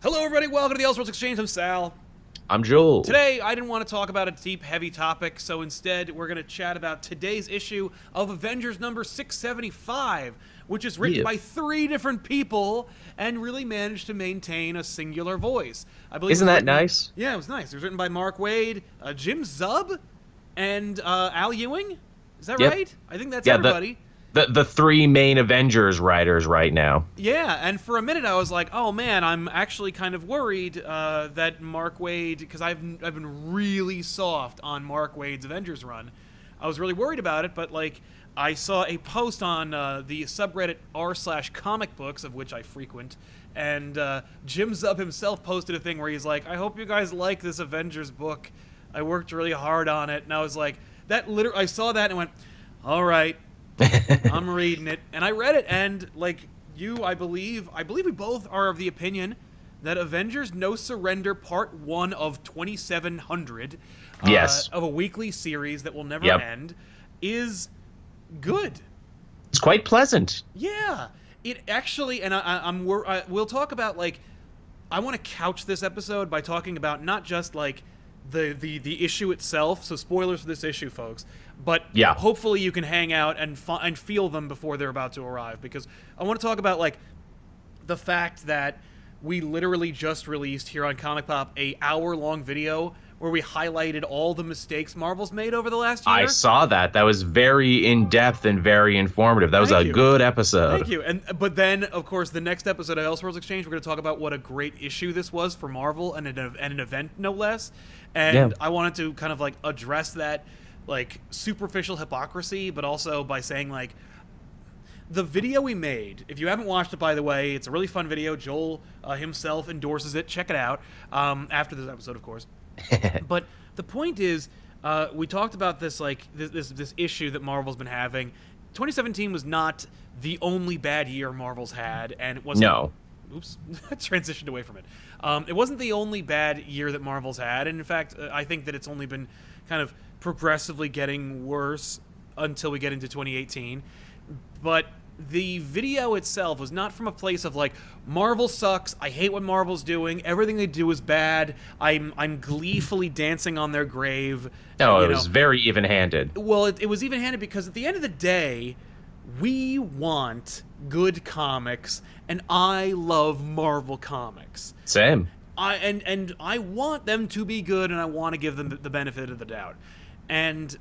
Hello, everybody. Welcome to the Elseworlds Exchange. I'm Sal. I'm Joel. Today, I didn't want to talk about a deep, heavy topic, so instead, we're going to chat about today's issue of Avengers number 675, which is written by 3 different people and really managed to maintain a singular voice. I believe. Isn't that nice? Yeah, it was nice. It was written by Mark Waid, Jim Zub, and Al Ewing. Is that right? I think that's everybody. The 3 main Avengers writers right now. Yeah, and for a minute I was like, oh man, I'm actually kind of worried that Mark Waid, because I've been really soft on Mark Waid's Avengers run. I was really worried about it, but like I saw a post on the subreddit r/comicbooks, of which I frequent, and Jim Zub himself posted a thing where he's like, I hope you guys like this Avengers book. I worked really hard on it, and I was like, I saw that and went, all right. I'm reading it, and I read it, and like you, I believe we both are of the opinion that Avengers No Surrender Part 1 of 2700, of a weekly series that will never end, is good. It's quite pleasant. Yeah, it actually, and we'll talk about, like, I want to couch this episode by talking about not just like the issue itself, so spoilers for this issue, folks, but hopefully you can hang out and feel them before they're about to arrive, because I want to talk about like the fact that we literally just released here on ComicPOP a hour-long video where we highlighted all the mistakes Marvel's made over the last year. I saw that. That was very in-depth and very informative. That was a good episode. Thank you. But then, of course, the next episode of Elseworlds Exchange, we're going to talk about what a great issue this was for Marvel, and an event, no less. And I wanted to kind of like address that like superficial hypocrisy, but also by saying like the video we made, if you haven't watched it, by the way, it's a really fun video. Joel himself endorses it. Check it out after this episode, of course. But the point is, we talked about this like this issue that Marvel's been having. 2017 was not the only bad year Marvel's had, and it wasn't. No. Oops, transitioned away from it. It wasn't the only bad year that Marvel's had, and in fact, I think that it's only been kind of progressively getting worse until we get into 2018. But the video itself was not from a place of like, Marvel sucks, I hate what Marvel's doing, everything they do is bad, I'm gleefully dancing on their grave. No, it was very even-handed. Well, it was even-handed because at the end of the day, we want good comics, and I love Marvel comics. Same. And I want them to be good, and I want to give them the benefit of the doubt. And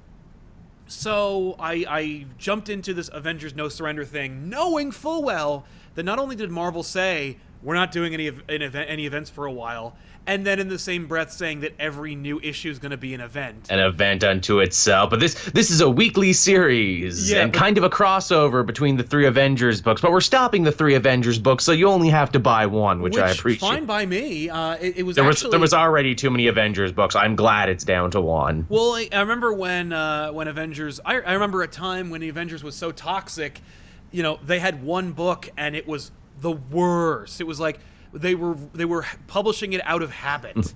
so I jumped into this Avengers No Surrender thing, knowing full well that not only did Marvel say, we're not doing any events for a while, and then in the same breath saying that every new issue is going to be an event. An event unto itself. But this is a weekly series, and kind of a crossover between the 3 Avengers books. But we're stopping the 3 Avengers books, so you only have to buy one, which I appreciate. Fine by me. There was already too many Avengers books. I'm glad it's down to 1. Well, I remember when Avengers. I remember a time when the Avengers was so toxic. You know, they had one book and it was the worst. It was like they were publishing it out of habit.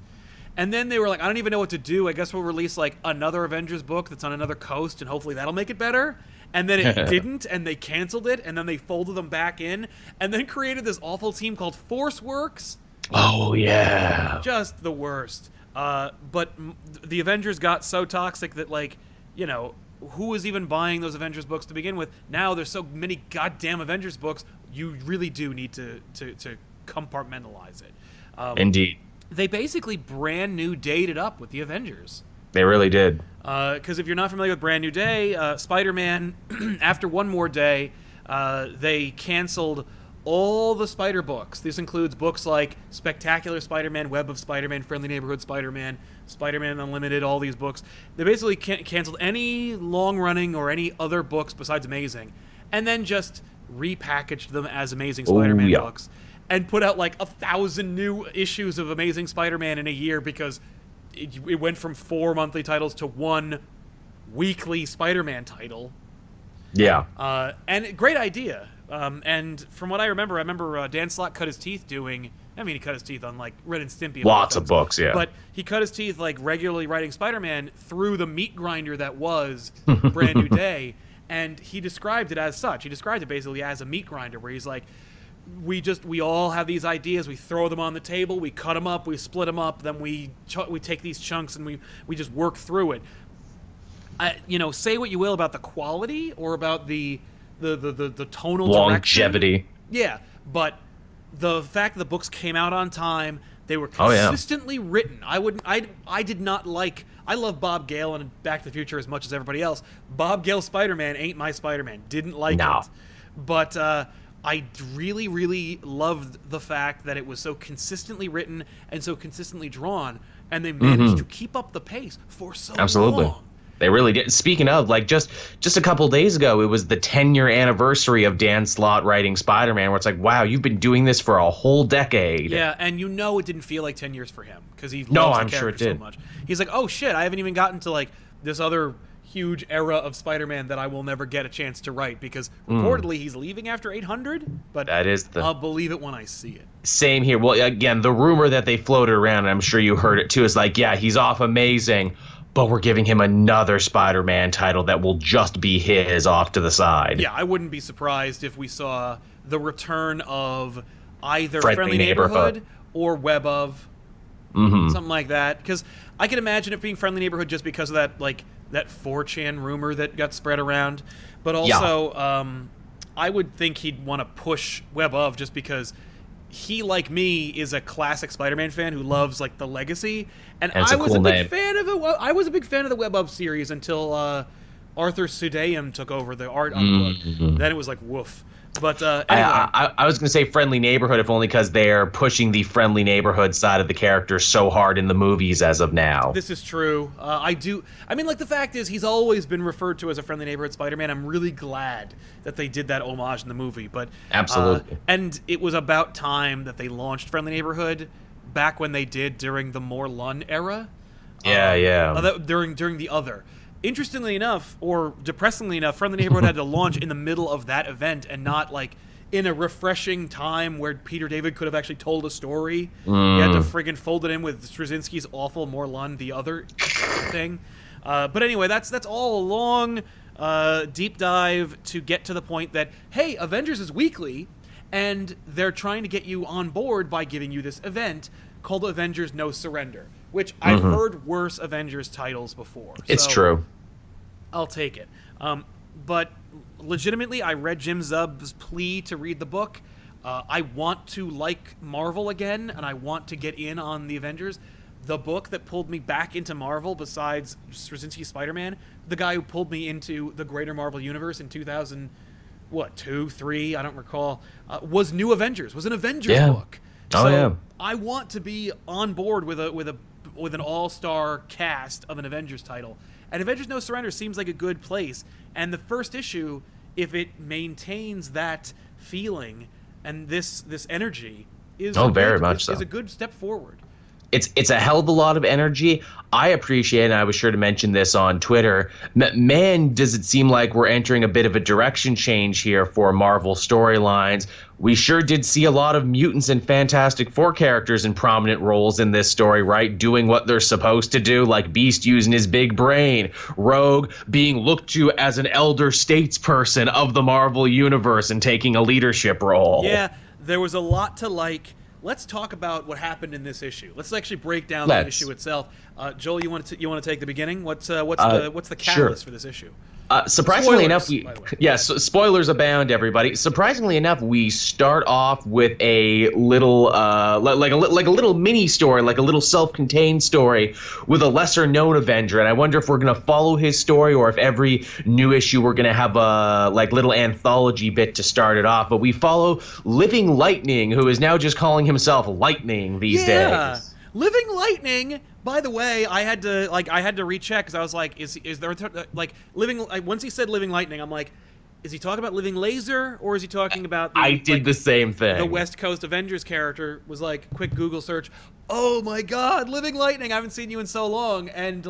And then they were like, I don't even know what to do. I guess we'll release like another Avengers book that's on another coast, and hopefully that'll make it better. And then it didn't, and they canceled it, and then they folded them back in, and then created this awful team called ForceWorks. Oh, yeah. Just the worst. But the Avengers got so toxic that, like, you know, who was even buying those Avengers books to begin with? Now there's so many goddamn Avengers books, you really do need to compartmentalize it. Indeed. They basically brand new dated up with the Avengers. They really did. Because if you're not familiar with Brand New Day, Spider-Man, after one more day, they canceled all the Spider books. This includes books like Spectacular Spider-Man, Web of Spider-Man, Friendly Neighborhood Spider-Man, Spider-Man Unlimited, all these books. They basically canceled any long-running or any other books besides Amazing, and then just repackaged them as Amazing Spider-Man books, and put out like 1,000 new issues of Amazing Spider-Man in a year, because it went from 4 monthly titles to 1 weekly Spider-Man title. Yeah. And great idea. And from what I remember Dan Slott cut his teeth doing, he cut his teeth on like Ren and Stimpy. Lots of books, yeah. But he cut his teeth like regularly writing Spider-Man through the meat grinder that was Brand New Day. And he described it as such. He described it basically as a meat grinder, where he's like, we all have these ideas. We throw them on the table. We cut them up. We split them up. Then we take these chunks and we just work through it. Say what you will about the quality or about the tonal longevity. Direction. Yeah, but the fact that the books came out on time, they were consistently written. I did not like. I love Bob Gale and Back to the Future as much as everybody else. Bob Gale's Spider-Man ain't my Spider-Man. Didn't like it. But I really, really loved the fact that it was so consistently written and so consistently drawn, and they managed to keep up the pace for so long. They really did. Speaking of, like, just a couple days ago, it was the 10-year anniversary of Dan Slott writing Spider-Man, where it's like, wow, you've been doing this for a whole decade. Yeah, and it didn't feel like 10 years for him, because he loves the character so much. He's like, oh, shit, I haven't even gotten to, like, this other huge era of Spider-Man that I will never get a chance to write, because reportedly he's leaving after 800, but I'll believe it when I see it. Same here. Well, again, the rumor that they floated around, and I'm sure you heard it too, is like, yeah, he's off amazing, but we're giving him another Spider-Man title that will just be his off to the side. Yeah, I wouldn't be surprised if we saw the return of either Friendly Neighborhood or Web of, something like that. Because I can imagine it being Friendly Neighborhood just because of that 4chan rumor that got spread around. But also, I would think he'd want to push Web of just because he, like me, is a classic Spider-Man fan who loves like the legacy, and I was a big fan of it. I was a big fan of the Web Of series until Arthur Sudayam took over the art on the book. Then it was like woof. But anyway, I was going to say Friendly Neighborhood, if only because they're pushing the Friendly Neighborhood side of the character so hard in the movies as of now. This is true. I mean, like, the fact is, he's always been referred to as a Friendly Neighborhood Spider-Man. I'm really glad that they did that homage in the movie. But absolutely. And it was about time that they launched Friendly Neighborhood back when they did during the More Lun era. During the other. Interestingly enough, or depressingly enough, Friendly Neighborhood had to launch in the middle of that event and not, like, in a refreshing time where Peter David could have actually told a story. He had to friggin' fold it in with Straczynski's awful More Lun, the other thing. But anyway, that's all a long deep dive to get to the point that, hey, Avengers is weekly, and they're trying to get you on board by giving you this event called Avengers No Surrender, which I've heard worse Avengers titles before. It's true. I'll take it. But legitimately, I read Jim Zub's plea to read the book. I want to like Marvel again, and I want to get in on the Avengers. The book that pulled me back into Marvel, besides Straczynski's Spider-Man, the guy who pulled me into the greater Marvel universe in 2000, 2, 3, I don't recall, was New Avengers, was an Avengers book. So I want to be on board with an all-star cast of an Avengers title. And Avengers No Surrender seems like a good place. And the first issue, if it maintains that feeling and this energy, is a good step forward. It's a hell of a lot of energy. I appreciate, and I was sure to mention this on Twitter, man, does it seem like we're entering a bit of a direction change here for Marvel storylines. We sure did see a lot of mutants and Fantastic Four characters in prominent roles in this story, right? Doing what they're supposed to do, like Beast using his big brain, Rogue being looked to as an elder statesperson of the Marvel Universe and taking a leadership role. Yeah, there was a lot to like. Let's talk about what happened in this issue. Let's actually break down the issue itself. Joel, you want to take the beginning? What's the catalyst for this issue? Surprisingly Spoilers, enough, spoilers abound, everybody. Surprisingly enough, we start off with a little, like a little mini story, like a little self-contained story with a lesser-known Avenger. And I wonder if we're gonna follow his story, or if every new issue we're gonna have a little anthology bit to start it off. But we follow Living Lightning, who is now just calling himself Lightning these days. Living Lightning. By the way, I had to recheck because I was like, is there living? Once he said Living Lightning, I'm like, is he talking about Living Laser, or is he talking about? I did the same thing. The West Coast Avengers character was like, quick Google search. Oh my God, Living Lightning! I haven't seen you in so long, and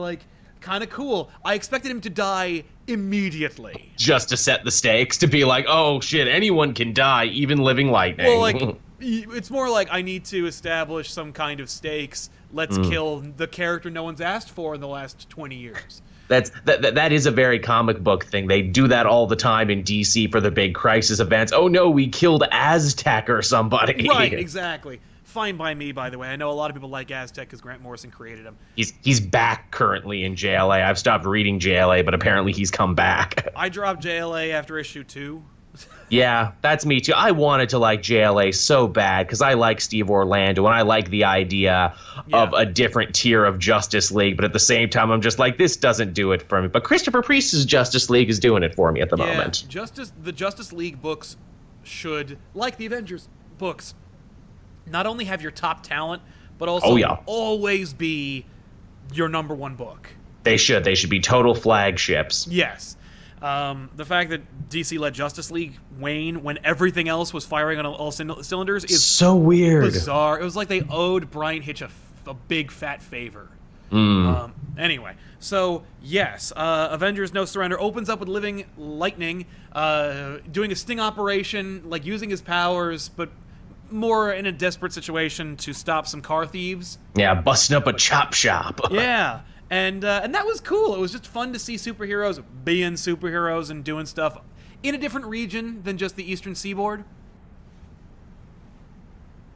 kind of cool. I expected him to die immediately, just to set the stakes, to be like, oh shit, anyone can die, even Living Lightning. Well, It's more like I need to establish some kind of stakes. Let's kill the character no one's asked for in the last 20 years. That is a very comic book thing. They do that all the time in DC for the big crisis events. Oh no, we killed Aztec or somebody. Right, exactly. Fine by me, by the way. I know a lot of people like Aztec because Grant Morrison created him. He's back currently in JLA. I've stopped reading JLA, but apparently he's come back. I dropped JLA after issue 2. Yeah, that's me too. I wanted to like JLA so bad because I like Steve Orlando and I like the idea of a different tier of Justice League, but at the same time I'm just like, this doesn't do it for me. But Christopher Priest's Justice League is doing it for me at the moment. The Justice League books should, like the Avengers books, not only have your top talent, but also always be your number one book. They should be total flagships. Yes. The fact that DC let Justice League wane when everything else was firing on all cylinders is so weird. Bizarre. It was like they owed Brian Hitch a big fat favor. Anyway, so yes, Avengers No Surrender opens up with Living Lightning doing a sting operation, like using his powers, but more in a desperate situation to stop some car thieves. Yeah, busting up a chop shop. Yeah. And that was cool. It was just fun to see superheroes being superheroes and doing stuff in a different region than just the Eastern Seaboard.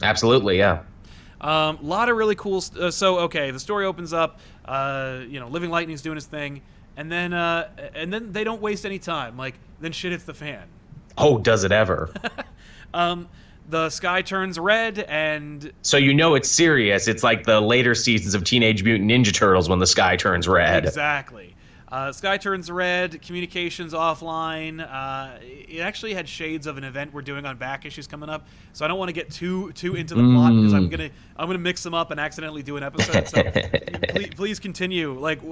Absolutely, yeah. A lot of really cool. The story opens up. Living Lightning's doing his thing, and then they don't waste any time. Like then shit hits the fan. Oh, does it ever? The sky turns red, and... So you know it's serious. It's like the later seasons of Teenage Mutant Ninja Turtles when the sky turns red. Exactly. Sky turns red, communications offline. It actually had shades of an event we're doing on back issues coming up, so I don't want to get too into the plot because I'm gonna mix them up and accidentally do an episode. So please continue. Like,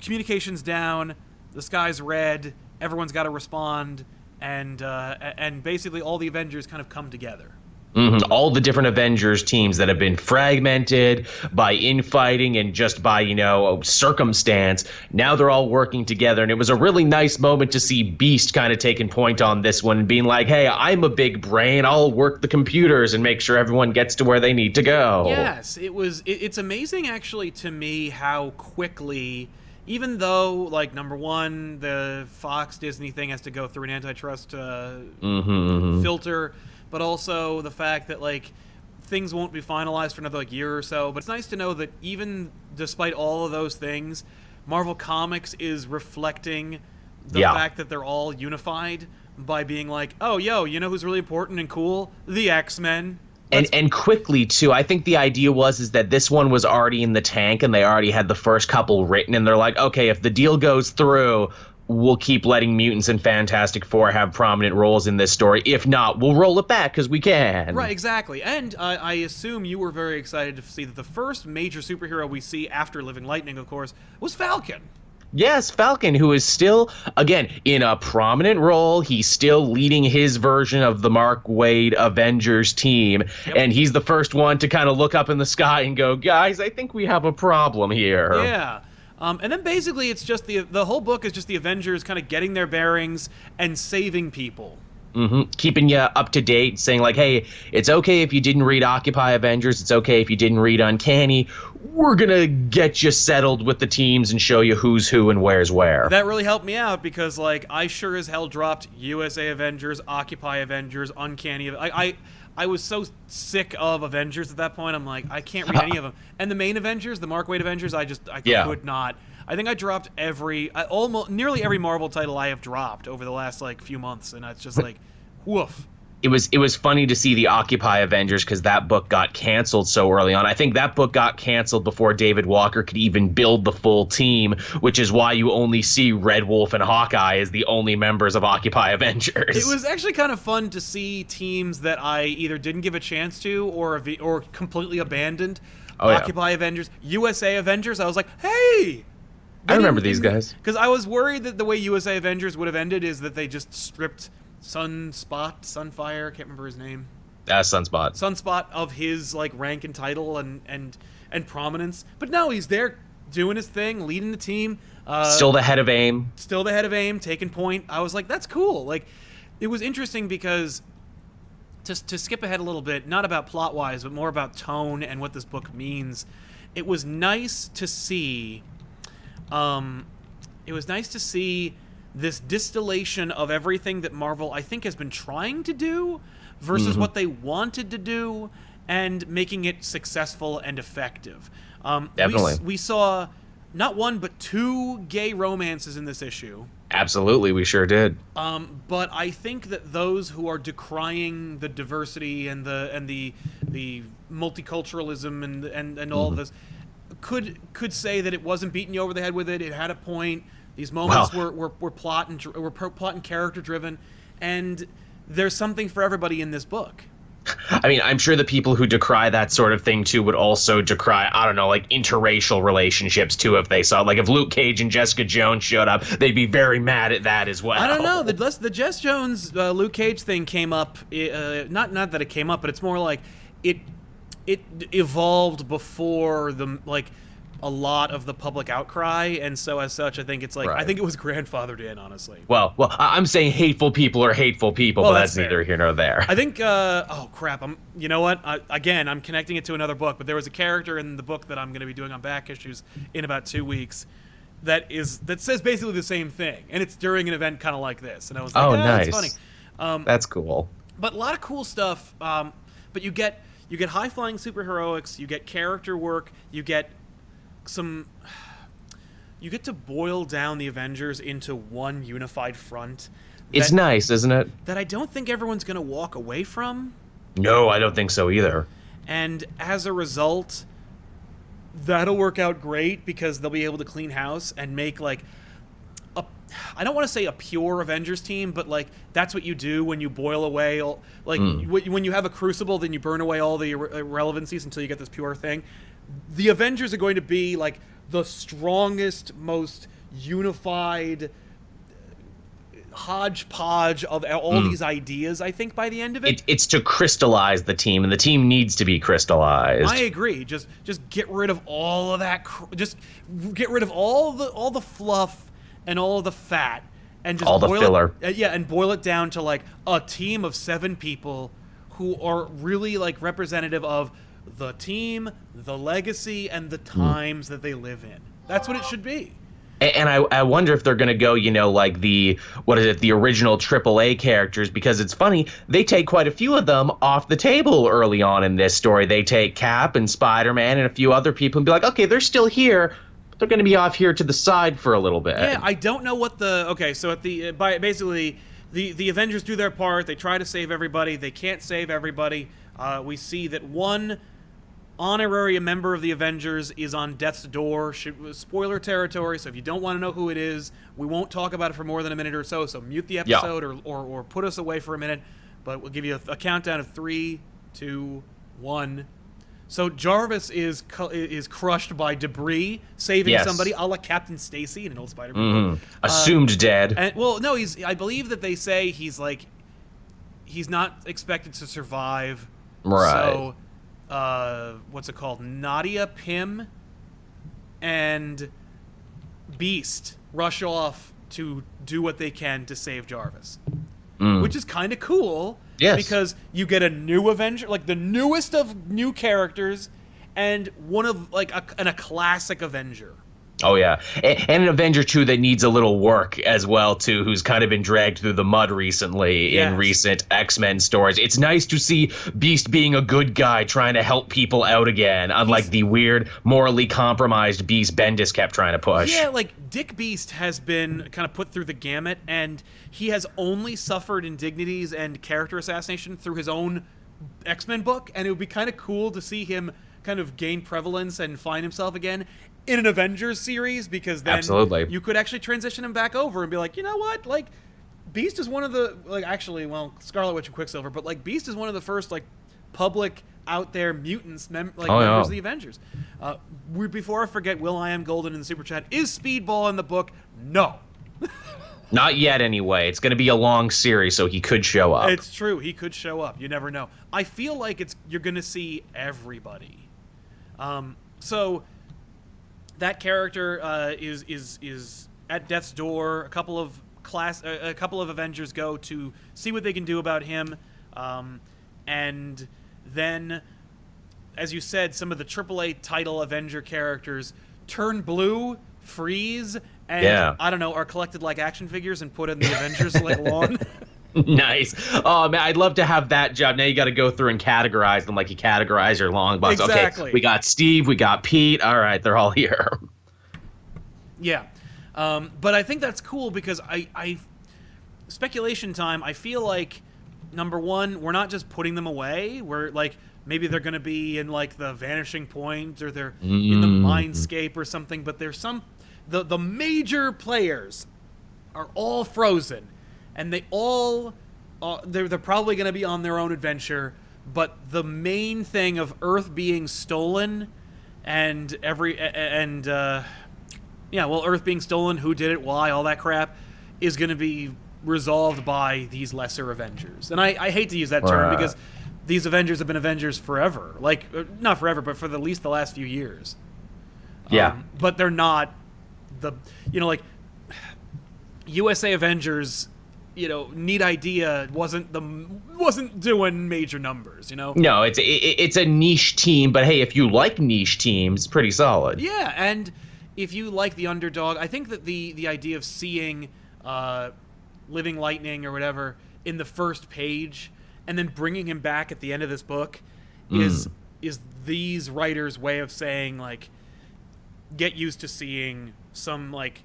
communications down, the sky's red, everyone's got to respond. And basically all the Avengers kind of come together. All the different Avengers teams that have been fragmented by infighting and just by, circumstance, now they're all working together. And it was a really nice moment to see Beast kind of taking point on this one and being like, hey, I'm a big brain. I'll work the computers and make sure everyone gets to where they need to go. Yes, it's amazing actually to me how quickly... Even though, like, number one, the Fox Disney thing has to go through an antitrust filter, but also the fact that, like, things won't be finalized for another, like, year or so. But it's nice to know that even despite all of those things, Marvel Comics is reflecting the fact that they're all unified by being like, oh, you know who's really important and cool? The X-Men. And quickly, too. I think the idea is that this one was already in the tank and they already had the first couple written. And they're like, okay, if the deal goes through, we'll keep letting Mutants and Fantastic Four have prominent roles in this story. If not, we'll roll it back because we can. Right, exactly. And I assume you were very excited to see that the first major superhero we see after Living Lightning, of course, was Falcon. Yes, Falcon, who is still, again, in a prominent role. He's still leading his version of the Mark Waid Avengers team. Yep. And he's the first one to kind of look up in the sky and go, guys, I think we have a problem here. Yeah. And then basically it's just the whole book is just the Avengers kind of getting their bearings and saving people. Keeping you up to date, saying like, hey, it's okay if you didn't read Occupy Avengers. It's okay if you didn't read Uncanny. We're going to get you settled with the teams and show you who's who and where's where. That really helped me out because, like, I sure as hell dropped USA Avengers, Occupy Avengers, Uncanny. I was so sick of Avengers at that point. I'm like, I can't read any of them. And the main Avengers, the Mark Waid Avengers, I could not. I think I dropped nearly every Marvel title I have dropped over the last like few months, and it's just like, woof. It was funny to see the Occupy Avengers because that book got canceled so early on. I think that book got canceled before David Walker could even build the full team, which is why you only see Red Wolf and Hawkeye as the only members of Occupy Avengers. It was actually kind of fun to see teams that I either didn't give a chance to or completely abandoned. Occupy Avengers, USA Avengers. I was like, hey. I remember these guys. Because I was worried that the way USA Avengers would have ended is that they just stripped Sunfire, can't remember his name. Sunspot of his like rank and title and prominence. But no, he's there doing his thing, leading the team. Still the head of AIM. Taking point. I was like, that's cool. Like, it was interesting because to skip ahead a little bit, not about plot-wise, but more about tone and what this book means, it was nice to see... it was nice to see this distillation of everything that Marvel, I think, has been trying to do versus what they wanted to do, and making it successful and effective. Definitely. We saw not one, but 2 gay romances in this issue. Absolutely, we sure did. But I think that those who are decrying the diversity and the multiculturalism and all of this could say that it wasn't beating you over the head with it. It had a point. These moments were plot and character driven, and there's something for everybody in this book. I mean, I'm sure the people who decry that sort of thing too would also decry, I don't know, like interracial relationships too. If they saw, like, if Luke Cage and Jessica Jones showed up, they'd be very mad at that as well. I don't know. The Jess Jones Luke Cage thing came up. Not that it came up, but it's more like it evolved before a lot of the public outcry, and so as such, I think it's like, I think it was grandfathered in, honestly. Well, I'm saying hateful people are hateful people, but that's neither here nor there. I think, oh crap, you know what? I'm connecting it to another book, but there was a character in the book that I'm going to be doing on back issues in about 2 weeks that says basically the same thing, and it's during an event kind of like this, and I was like, nice. That's funny. That's cool. But a lot of cool stuff. But you get high flying superheroics, you get character work, you get to boil down the Avengers into one unified front. It's nice, isn't it? That I don't think everyone's going to walk away from. No, I don't think so either. And as a result, that'll work out great because they'll be able to clean house and make I don't want to say a pure Avengers team, but that's what you do when you boil away when you have a crucible, then you burn away all the irrelevancies until you get this pure thing. The Avengers are going to be the strongest, most unified hodgepodge of all these ideas, I think, by the end of it. It's to crystallize the team, and the team needs to be crystallized. I agree. Just get rid of all of that. Just get rid of all the fluff and all of the fat, and just all the filler. And boil it down to a team of 7 people who are really representative of the team, the legacy, and the times that they live in. That's what it should be. And I wonder if they're going to go, the original AAA characters, because it's funny, they take quite a few of them off the table early on in this story. They take Cap and Spider-Man and a few other people and be like, okay, they're still here, but they're going to be off here to the side for a little bit. Yeah, I don't know what so at basically the Avengers do their part. They try to save everybody. They can't save everybody. We see that one honorary member of the Avengers is on death's door. Spoiler territory, so if you don't want to know who it is, we won't talk about it for more than a minute or so, mute the episode or put us away for a minute, but we'll give you a countdown of 3, 2, 1. So Jarvis is crushed by debris, saving somebody, a la Captain Stacy in an old Spider-Man book. Assumed dead. I believe that they say he's not expected to survive. Right. So what's it called? Nadia, Pym, and Beast rush off to do what they can to save Jarvis, which is kind of cool. Yes. Because you get a new Avenger, the newest of new characters, and one of a classic Avenger. Oh, yeah. And an Avenger, too, that needs a little work as well, too, who's kind of been dragged through the mud recently in recent X-Men stories. It's nice to see Beast being a good guy trying to help people out again, unlike the weird, morally compromised Beast Bendis kept trying to push. Yeah, Dick Beast has been kind of put through the gamut, and he has only suffered indignities and character assassination through his own X-Men book, and it would be kind of cool to see him kind of gain prevalence and find himself again in an Avengers series, because then you could actually transition him back over and be like, you know what, Beast is one of the Scarlet Witch and Quicksilver, but Beast is one of the first public out there mutants members of the Avengers. Before I forget, Will I Am Golden in the super chat, is Speedball in the book? No. Not yet, anyway. It's going to be a long series, so he could show up. It's true, he could show up. You never know. I feel like you're going to see everybody. So that character is at death's door. A couple of Avengers go to see what they can do about him. and then, as you said, some of the AAA title Avenger characters turn blue, freeze, and I don't know, are collected like action figures and put in the Avengers like lawn. Nice. Oh man, I'd love to have that job. Now you got to go through and categorize them like you categorize your long box. Exactly. Okay, we got Steve, we got Pete. All right, they're all here. Yeah, but I think that's cool because I speculation time. I feel like, number one, we're not just putting them away. We're like, maybe they're going to be in like the Vanishing Point, or they're in the Mindscape or something. But there's the major players are all frozen. And they all, they're probably going to be on their own adventure. But the main thing of Earth being stolen, and Earth being stolen, who did it, why, all that crap, is going to be resolved by these lesser Avengers. And I hate to use that term because these Avengers have been Avengers forever. Like, not forever, but for at least the last few years. Yeah. But they're not like USA Avengers. Neat idea wasn't doing major numbers. No, it's a niche team, but hey, if you like niche teams, pretty solid. Yeah, and if you like the underdog, I think that the idea of seeing Living Lightning or whatever in the first page and then bringing him back at the end of this book is these writers' way of saying, like, get used to seeing some like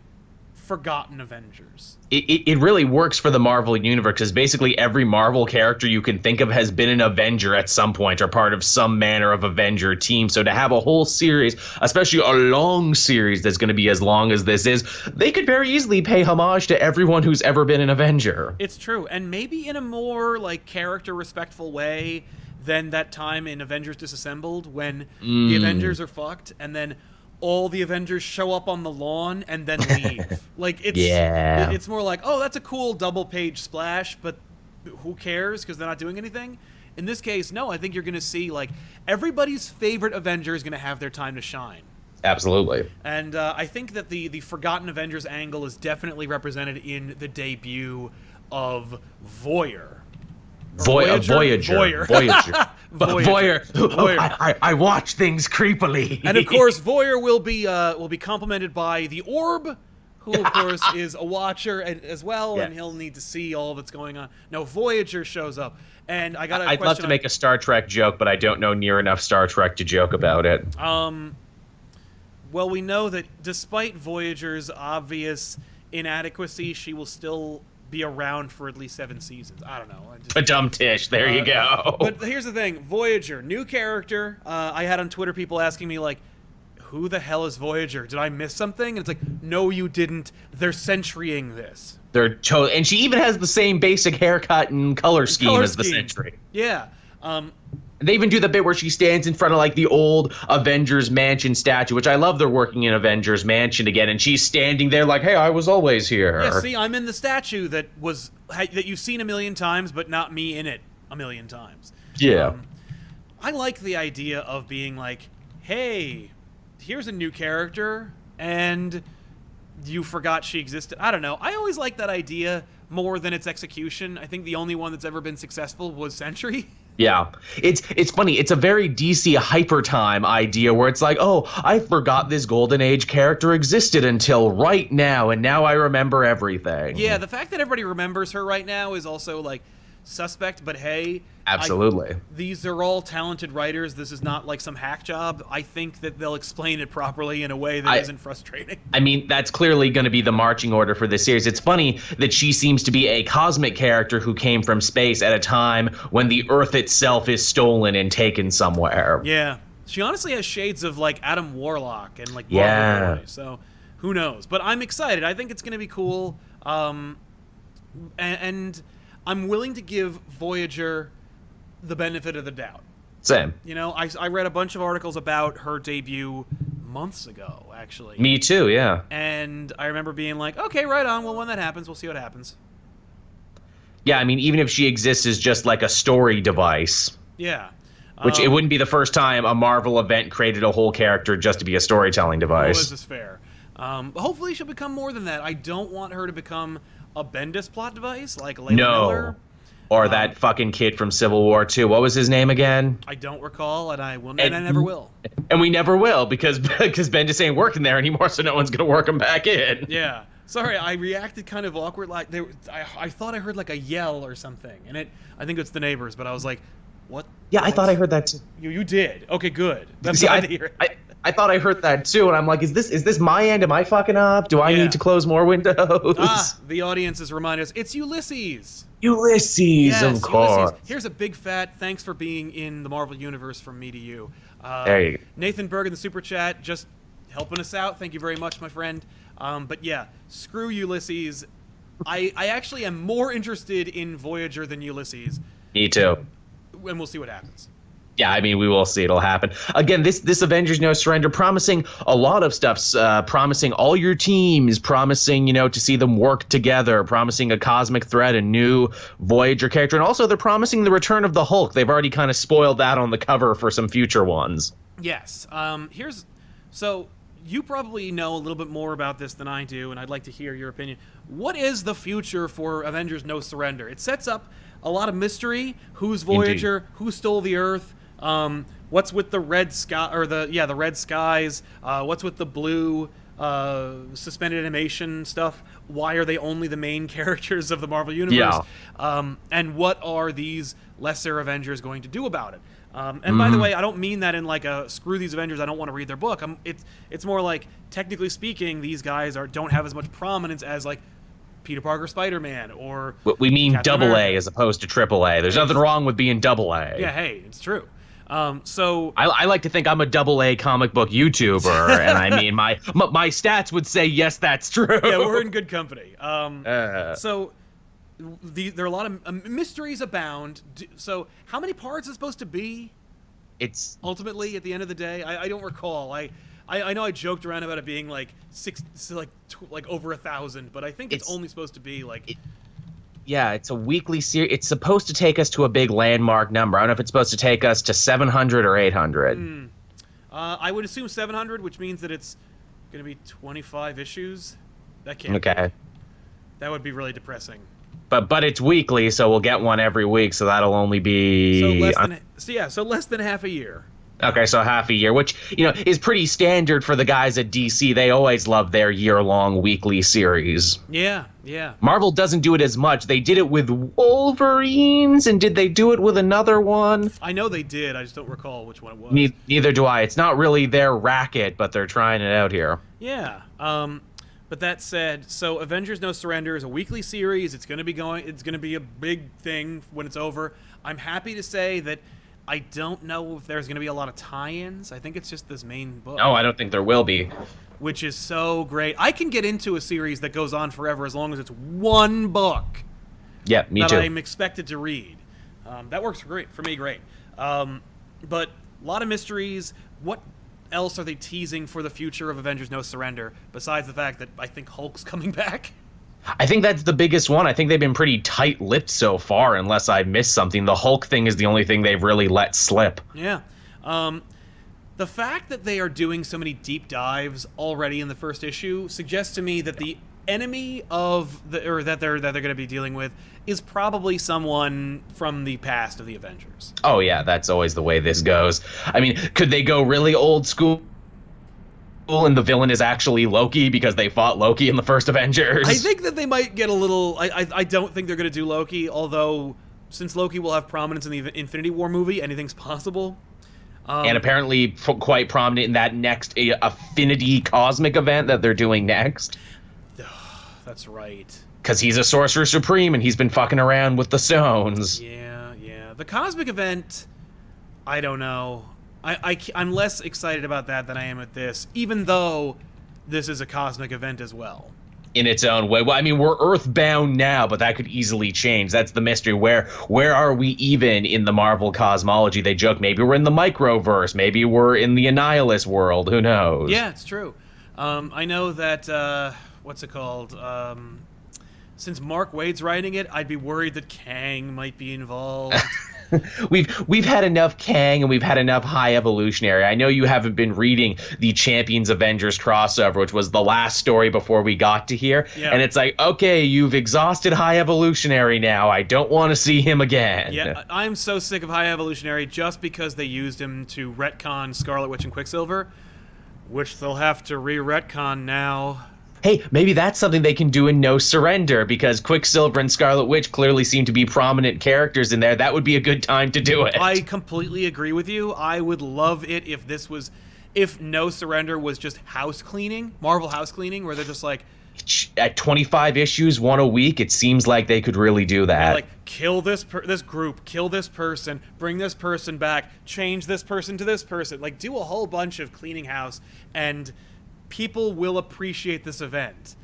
forgotten Avengers. It really works for the Marvel universe because basically every Marvel character you can think of has been an Avenger at some point or part of some manner of Avenger team. So to have a whole series, especially a long series that's going to be as long as this is, they could very easily pay homage to everyone who's ever been an Avenger. It's true. And maybe in a more like character respectful way than that time in Avengers Disassembled when the Avengers are fucked and then all the Avengers show up on the lawn and then leave. Like, it's more like, oh, that's a cool double-page splash, but who cares because they're not doing anything? In this case, no, I think you're going to see, like, everybody's favorite Avenger is going to have their time to shine. Absolutely. And I think that the Forgotten Avengers angle is definitely represented in the debut of Voyager. Voyager. I watch things creepily. And of course, Voyager will be complemented by the Orb, who of course is a watcher as well, and he'll need to see all that's going on. No, Voyager shows up, and I'd love to make a Star Trek joke, but I don't know near enough Star Trek to joke about it. Well, we know that despite Voyager's obvious inadequacy, she will still be around for at least 7 seasons. I don't know. Padum-tish. There you go. But here's the thing. Voyager, new character. I had on Twitter people asking me, like, who the hell is Voyager? Did I miss something? And it's like, no, you didn't. They're Sentrying this. And she even has the same basic haircut and color scheme as the Sentry. Yeah. They even do the bit where she stands in front of like the old Avengers Mansion statue, which I love. They're working in Avengers Mansion again, and she's standing there like, "Hey, I was always here." Yeah, see, I'm in the statue that you've seen a million times, but not me in it a million times. Yeah. I like the idea of being like, "Hey, here's a new character, and you forgot she existed." I don't know. I always like that idea more than its execution. I think the only one that's ever been successful was Sentry. Yeah, it's funny. It's a very DC Hyper Time idea where it's like, oh, I forgot this Golden Age character existed until right now, and now I remember everything. Yeah, the fact that everybody remembers her right now is also like suspect, but hey, absolutely. These are all talented writers. This is not like some hack job. I think that they'll explain it properly in a way that isn't frustrating. I mean, that's clearly going to be the marching order for this series. It's funny that she seems to be a cosmic character who came from space at a time when the Earth itself is stolen and taken somewhere. Yeah. She honestly has shades of like Adam Warlock and like Marvel Boy, so who knows? But I'm excited. I think it's going to be cool. And I'm willing to give Voyager the benefit of the doubt. Same. You know, I read a bunch of articles about her debut months ago, actually. Me too, yeah. And I remember being like, okay, right on. Well, when that happens, we'll see what happens. Yeah, I mean, even if she exists as just like a story device. Yeah. Which it wouldn't be the first time a Marvel event created a whole character just to be a storytelling device. Well, this is fair. Hopefully she'll become more than that. I don't want her to become a Bendis plot device like Layla Miller. Or that fucking kid from Civil War 2. What was his name again? I don't recall, and I never will. And we never will because Ben just ain't working there anymore, so no one's gonna work him back in. Yeah. Sorry, I reacted kind of awkward. Like I thought I heard like a yell or something, and I think it's the neighbors, but I was like, what? Yeah, I thought I heard that too. You did. Okay, good. That's See, glad to hear it. I thought I heard that too, and I'm like, is this my end? Am I fucking up? Do I need to close more windows? The audience is reminding us, it's Ulysses. Ulysses, yes, of course. Ulysses. Here's a big fat thanks for being in the Marvel Universe from me to you. There you go. Nathan Berg in the Super Chat, just helping us out. Thank you very much, my friend. But yeah, screw Ulysses. I actually am more interested in Voyager than Ulysses. Me too. And we'll see what happens. Yeah, I mean, we will see. It'll happen. Again, this Avengers No Surrender promising a lot of stuff, promising all your teams, promising, to see them work together, promising a cosmic threat, a new Voyager character, and also they're promising the return of the Hulk. They've already kind of spoiled that on the cover for some future ones. Yes. So you probably know a little bit more about this than I do, and I'd like to hear your opinion. What is the future for Avengers No Surrender? It sets up a lot of mystery. Who's Voyager? Indeed. Who stole the Earth? What's with the red sky, or the red skies? What's with the blue suspended animation stuff? Why are they only the main characters of the Marvel Universe? Yeah. And what are these lesser Avengers going to do about it? And by the way, I don't mean that in like a screw these Avengers, I don't want to read their book. It's more like, technically speaking, these guys don't have as much prominence as like Peter Parker Spider-Man or we mean Captain double America. A as opposed to triple A. There's nothing wrong with being double A. Yeah, hey, it's true. So I like to think I'm a double A comic book YouTuber, and I mean my stats would say yes, that's true. Yeah, we're in good company. So there are a lot of mysteries abound. So how many parts is it supposed to be? It's ultimately at the end of the day, I don't recall. I know I joked around about it being like over 1,000, but I think it's only supposed to be like. Yeah, it's a weekly series. It's supposed to take us to a big landmark number. I don't know if it's supposed to take us to 700 or 800. I would assume 700, which means that it's going to be 25 issues. That can't. Okay. Be. That would be really depressing. But it's weekly, so we'll get one every week. So that'll only be so less than half a year. Okay, so half a year, which is pretty standard for the guys at DC. They always love their year-long weekly series. Yeah. Marvel doesn't do it as much. They did it with Wolverines, and did they do it with another one? I know they did. I just don't recall which one it was. Neither do I. It's not really their racket, but they're trying it out here. Yeah. But that said, so Avengers No Surrender is a weekly series. It's going to be a big thing when it's over. I'm happy to say that I don't know if there's going to be a lot of tie-ins. I think it's just this main book. No, I don't think there will be. Which is so great. I can get into a series that goes on forever as long as it's one book. Yeah, me too. That I'm expected to read. That works great for me. Great. But a lot of mysteries. What else are they teasing for the future of Avengers No Surrender besides the fact that I think Hulk's coming back? I think that's the biggest one. I think they've been pretty tight-lipped so far, unless I missed something. The Hulk thing is the only thing they've really let slip. Yeah. The fact that they are doing so many deep dives already in the first issue suggests to me that the enemy that they're going to be dealing with is probably someone from the past of the Avengers. Oh yeah, that's always the way this goes. I mean, could they go really old school? And the villain is actually Loki because they fought Loki in the first Avengers? I think that they might get a little. I don't think they're going to do Loki, although since Loki will have prominence in the Infinity War movie, anything's possible. And apparently quite prominent in that next Affinity Cosmic event that they're doing next. That's right. Because he's a Sorcerer Supreme and he's been fucking around with the stones. Yeah. The Cosmic event, I don't know. I'm less excited about that than I am at this, even though this is a cosmic event as well. In its own way. Well, I mean, we're Earthbound now, but that could easily change. That's the mystery. Where are we even in the Marvel cosmology? They joke maybe we're in the Microverse. Maybe we're in the Annihilus world. Who knows? Yeah, it's true. I know that, what's it called? Since Mark Waid's writing it, I'd be worried that Kang might be involved. We've had enough Kang and we've had enough High Evolutionary. I know you haven't been reading the Champions Avengers crossover, which was the last story before we got to here. Yeah. And it's like, okay, you've exhausted High Evolutionary now. I don't want to see him again. Yeah, I'm so sick of High Evolutionary just because they used him to retcon Scarlet Witch and Quicksilver, which they'll have to re-retcon now. Hey, maybe that's something they can do in No Surrender, because Quicksilver and Scarlet Witch clearly seem to be prominent characters in there. That would be a good time to do it. I completely agree with you. I would love it if No Surrender was just house cleaning, Marvel house cleaning, where they're just like, at 25 issues, one a week, it seems like they could really do that. like kill this group, kill this person, bring this person back, change this person to this person, like do a whole bunch of cleaning house, and people will appreciate this event.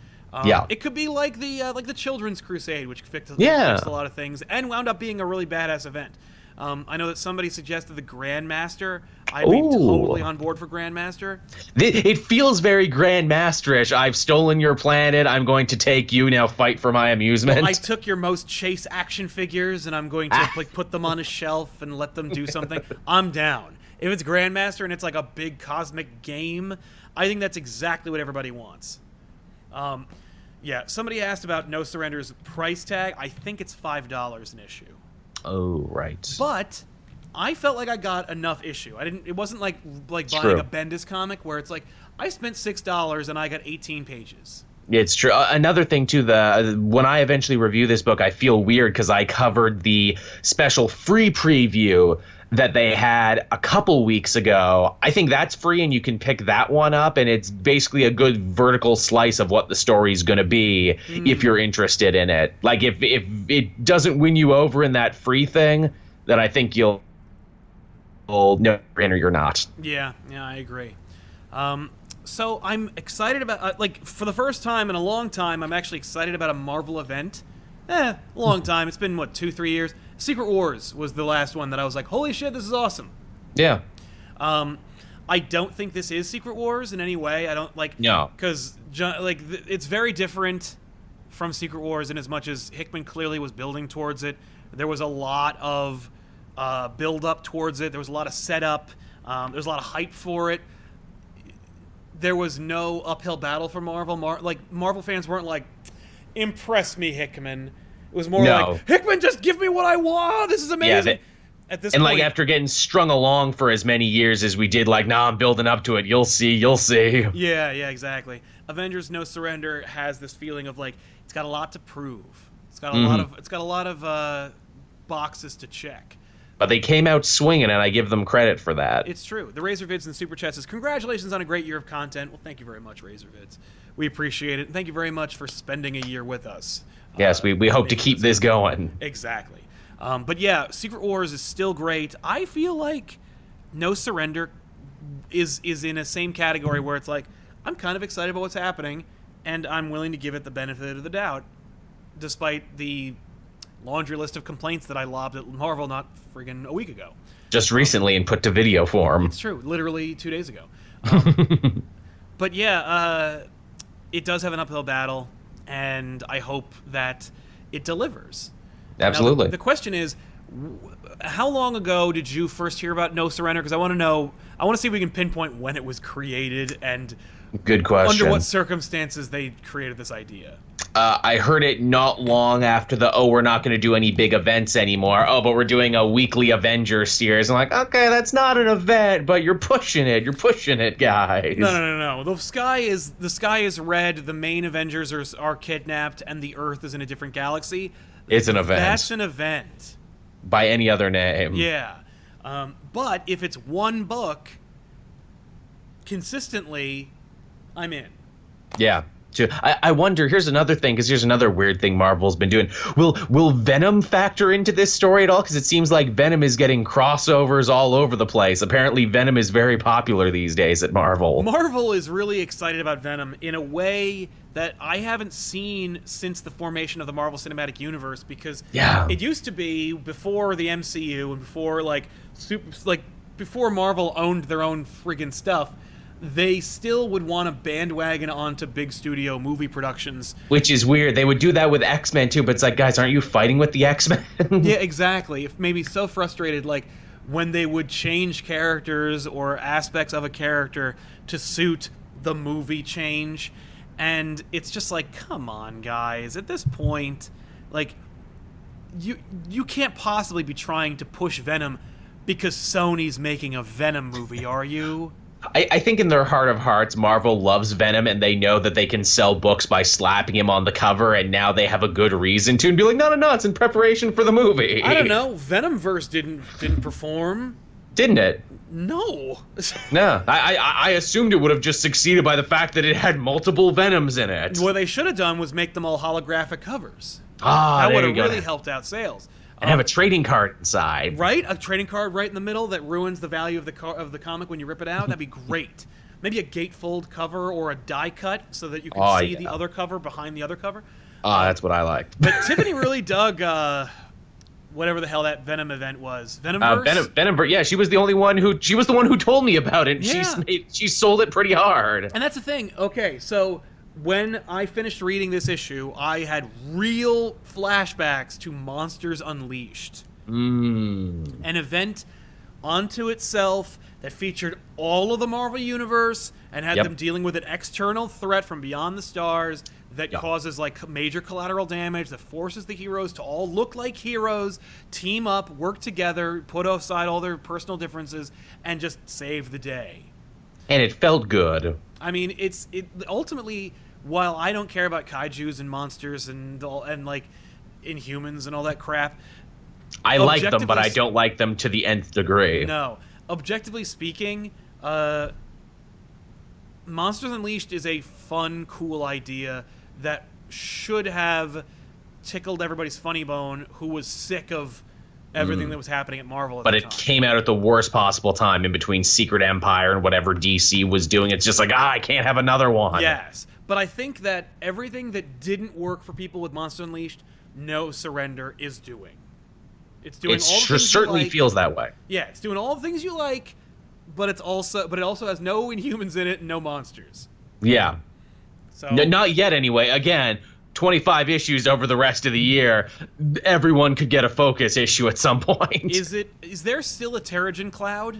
Yeah, it could be like the Children's Crusade, which fixed a lot of things and wound up being a really badass event. I know that somebody suggested the Grandmaster. I'd be totally on board for Grandmaster. It feels very Grandmasterish. I've stolen your planet. I'm going to take you. Now fight for my amusement. Well, I took your most Chase action figures, and I'm going to like put them on a shelf and let them do something. I'm down. If it's Grandmaster and it's like a big cosmic game, I think that's exactly what everybody wants. Yeah, somebody asked about No Surrender's price tag. I think it's $5 an issue. Oh, right. But I felt like I got enough issue. It wasn't like buying true. a Bendis comic where it's like I spent $6 and I got 18 pages. It's true. Another thing too, when I eventually review this book, I feel weird because I covered the special free preview that they had a couple weeks ago. I think that's free and you can pick that one up, and it's basically a good vertical slice of what the story's going to be if you're interested in it. Like if it doesn't win you over in that free thing, then I think you'll know or you're not. Yeah, I agree. So I'm excited about for the first time in a long time, I'm actually excited about a Marvel event. Long time. It's been, 2-3 years? Secret Wars was the last one that I was like, holy shit, this is awesome. Yeah. I don't think this is Secret Wars in any way. I don't No. Because it's very different from Secret Wars in as much as Hickman clearly was building towards it. There was a lot of build up towards it. There was a lot of setup. There was a lot of hype for it. There was no uphill battle for Marvel. Marvel fans weren't like, impress me, Hickman. It was more like, Hickman, just give me what I want. This is amazing. Yeah, at this and point, after getting strung along for as many years as we did, I'm building up to it. You'll see. Yeah, exactly. Avengers No Surrender has this feeling of it's got a lot to prove. It's got a lot of boxes to check. But they came out swinging, and I give them credit for that. It's true. The Razorvids and Super Chats says, congratulations on a great year of content. Well, thank you very much, Razorvids. We appreciate it. And thank you very much for spending a year with us. Yes, we hope to keep this going. Exactly. But yeah, Secret Wars is still great. I feel like No Surrender is in a same category where it's I'm kind of excited about what's happening, and I'm willing to give it the benefit of the doubt, despite the laundry list of complaints that I lobbed at Marvel not friggin' a week ago. Just recently and put to video form. It's true. Literally 2 days ago. But yeah, it does have an uphill battle, and I hope that it delivers. Absolutely. Now, the question is, how long ago did you first hear about No Surrender? Because I want to see if we can pinpoint when it was created and good question. Under what circumstances they created this idea. I heard it not long after we're not going to do any big events anymore. Oh, but we're doing a weekly Avengers series. I'm like, okay, that's not an event, but you're pushing it. You're pushing it, guys. No. The sky is red. The main Avengers are kidnapped, and the Earth is in a different galaxy. It's an event. That's an event. By any other name. Yeah. But if it's one book, consistently, I'm in. Yeah. I wonder, here's another thing, because here's another weird thing Marvel's been doing. Will Venom factor into this story at all? Because it seems like Venom is getting crossovers all over the place. Apparently Venom is very popular these days at Marvel. Marvel is really excited about Venom in a way that I haven't seen since the formation of the Marvel Cinematic Universe, because it used to be before the MCU and before before Marvel owned their own friggin' stuff. they still would want to bandwagon onto big studio movie productions. Which is weird. They would do that with X-Men too, but it's like, guys, aren't you fighting with the X-Men? Yeah, exactly. If maybe so frustrated, like when they would change characters or aspects of a character to suit the movie change, and it's just like, come on, guys. At this point, like, you can't possibly be trying to push Venom because Sony's making a Venom movie, are you? I think in their heart of hearts, Marvel loves Venom, and they know that they can sell books by slapping him on the cover, and now they have a good reason to, and be like, no, it's in preparation for the movie. I don't know. Venomverse didn't perform. Didn't it? No. No. I assumed it would have just succeeded by the fact that it had multiple Venoms in it. What they should have done was make them all holographic covers. That would have really helped out sales. And have a trading card inside. Right? A trading card right in the middle that ruins the value of the comic when you rip it out. That'd be great. Maybe a gatefold cover or a die cut so that you can see the other cover behind the other cover. That's what I liked. But Tiffany really dug whatever the hell that Venom event was. Venomverse? Venomverse. Yeah, she was the one who told me about it. Yeah. She sold it pretty hard. And that's the thing. Okay, so when I finished reading this issue, I had real flashbacks to Monsters Unleashed. An event unto itself that featured all of the Marvel Universe and had them dealing with an external threat from beyond the stars that causes like major collateral damage, that forces the heroes to all look like heroes, team up, work together, put aside all their personal differences, and just save the day. And it felt good. I mean, it ultimately, while I don't care about kaijus and monsters and like Inhumans and all that crap, I like them, but I don't like them to the nth degree. No. Objectively speaking, Monsters Unleashed is a fun, cool idea that should have tickled everybody's funny bone who was sick of everything that was happening at Marvel at the time. But it came out at the worst possible time in between Secret Empire and whatever DC was doing. It's just like, I can't have another one. Yes. But I think that everything that didn't work for people with Monster Unleashed, No Surrender is doing. It's doing all the things you like. It certainly feels that way. Yeah, it's doing all the things you like, but it also has no Inhumans in it and no monsters. Yeah. So not yet anyway. Again, 25 issues over the rest of the year. Everyone could get a Focus issue at some point. Is there still a Terrigen Cloud?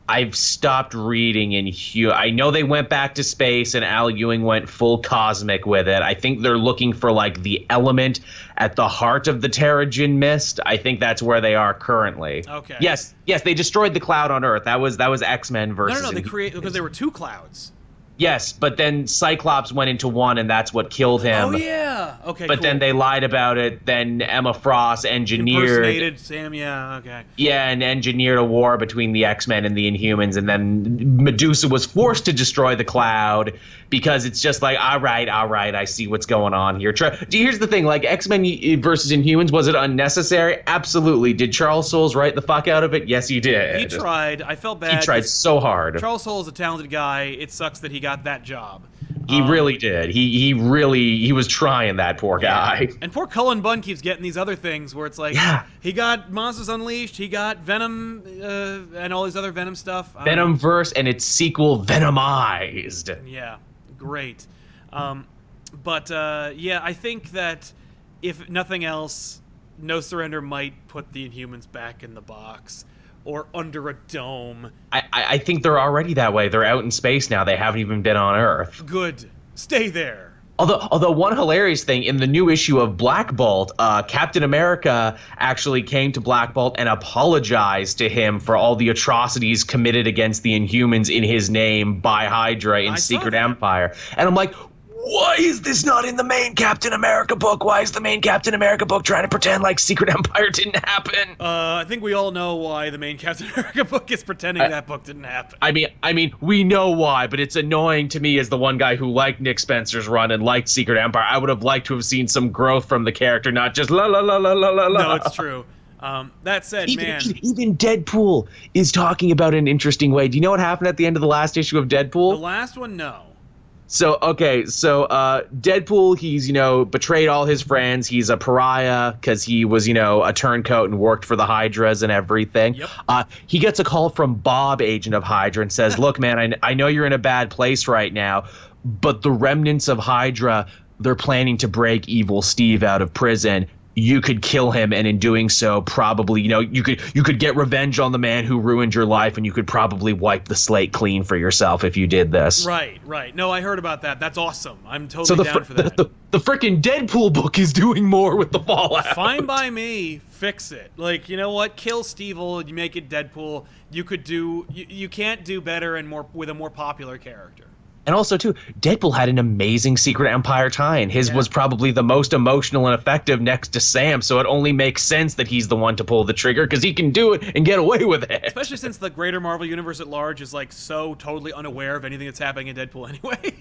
I've stopped reading I know they went back to space and Al Ewing went full cosmic with it. I think they're looking for like the element at the heart of the Terrigen Mist. I think that's where they are currently. Okay. Yes, they destroyed the cloud on Earth. That was X-Men versus. No, because there were two clouds. Yes, but then Cyclops went into one, and that's what killed him. Oh, yeah. Okay, But then they lied about it. Then Emma Frost impersonated Sam, yeah, okay. Yeah, and engineered a war between the X-Men and the Inhumans, and then Medusa was forced to destroy the cloud because it's just like, all right, I see what's going on here. Here's the thing, like, X-Men versus Inhumans, was it unnecessary? Absolutely. Did Charles Soules write the fuck out of it? Yes, he did. He tried. I felt bad. He tried so hard. Charles Soules is a talented guy. It sucks that he got that job. He really did. He was trying, that poor guy. And poor Cullen Bunn keeps getting these other things where it's like, he got Monsters Unleashed, he got Venom, and all these other Venom stuff. Venomverse and its sequel, Venomized. Yeah, great. I think that if nothing else, No Surrender might put the Inhumans back in the box. Or under a dome. I think they're already that way. They're out in space now. They haven't even been on Earth. Good. Stay there. Although one hilarious thing, in the new issue of Black Bolt, Captain America actually came to Black Bolt and apologized to him for all the atrocities committed against the Inhumans in his name by Hydra in Secret Empire. And I'm like, why is this not in the main Captain America book? Why is the main Captain America book trying to pretend like Secret Empire didn't happen? I think we all know why the main Captain America book is pretending that book didn't happen. I mean, we know why, but it's annoying to me as the one guy who liked Nick Spencer's run and liked Secret Empire. I would have liked to have seen some growth from the character, not just la la la la la la la. No, it's true. That said, even Deadpool is talking about it in an interesting way. Do you know what happened at the end of the last issue of Deadpool? The last one, no. So Deadpool, he's betrayed all his friends. He's a pariah because he was a turncoat and worked for the Hydras and everything. Yep. He gets a call from Bob, agent of Hydra, and says, "Look, man, I know you're in a bad place right now, but the remnants of Hydra, they're planning to break Evil Steve out of prison. You could kill him, and in doing so, probably, you could get revenge on the man who ruined your life, and you could probably wipe the slate clean for yourself if you did this." Right. No, I heard about that. That's awesome. I'm totally down for that. The freaking Deadpool book is doing more with the Fallout. Fine by me. Fix it. Like, you know what? Kill Steve-O, you make it Deadpool. You can't do better and more with a more popular character. And also, too, Deadpool had an amazing Secret Empire tie-in. His was probably the most emotional and effective next to Sam, so it only makes sense that he's the one to pull the trigger, because he can do it and get away with it. Especially since the greater Marvel Universe at large is, like, so totally unaware of anything that's happening in Deadpool anyway.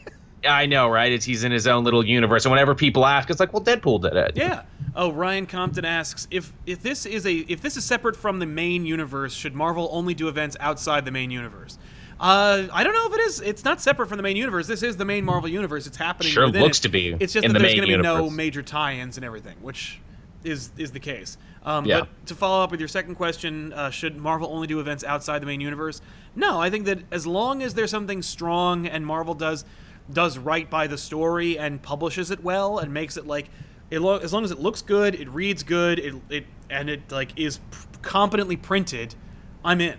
I know, right? He's in his own little universe, and whenever people ask, it's like, well, Deadpool did it. Yeah. Oh, Ryan Compton asks, if this is separate from the main universe, should Marvel only do events outside the main universe? I don't know if it is. It's not separate from the main universe. This is the main Marvel universe. It's happening. Sure within looks it. to be. It's just in that the there's main going to be universe. no major tie-ins and everything, which is the case. Yeah. But to follow up with your second question, should Marvel only do events outside the main universe? No, I think that as long as there's something strong and Marvel does right by the story and publishes it well and makes it like as long as it looks good, it reads good, it like is competently printed, I'm in.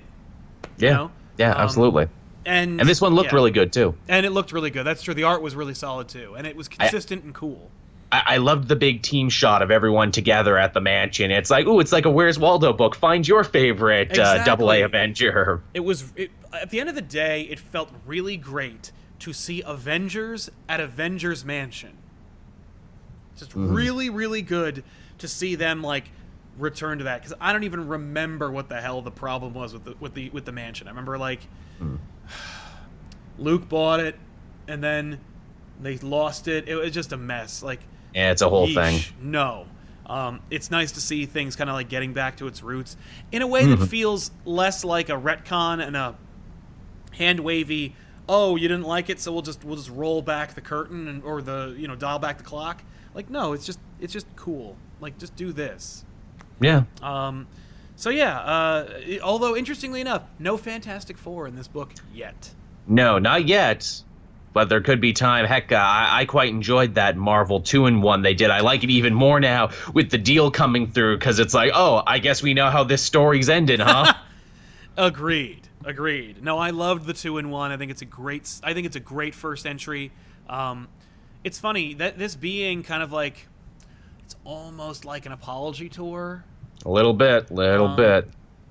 Yeah. You know? Yeah, absolutely. And this one looked really good, too. And it looked really good. That's true. The art was really solid, too. And it was consistent and cool. I loved the big team shot of everyone together at the mansion. It's like, it's like a Where's Waldo book. Find your favorite AA Avenger. At the end of the day, it felt really great to see Avengers at Avengers Mansion. Just really, really good to see them, like, return to that. Because I don't even remember what the hell the problem was with the mansion. I remember, like... Luke bought it, and then they lost it. It was just a mess. Like, yeah, it's a whole thing. No, it's nice to see things kind of like getting back to its roots in a way that feels less like a retcon and a hand wavy. Oh, you didn't like it, so we'll just roll back the curtain or dial back the clock. Like, no, it's just cool. Like, just do this. Yeah. So yeah, although interestingly enough, no Fantastic Four in this book yet. No, not yet. But there could be time. Heck, I quite enjoyed that Marvel 2-in-1 they did. I like it even more now with the deal coming through, because it's like, oh, I guess we know how this story's ended, huh? Agreed. No, I loved the 2-in-1. I think it's a great first entry. It's funny that this being kind of like, it's almost like an apology tour. A little bit.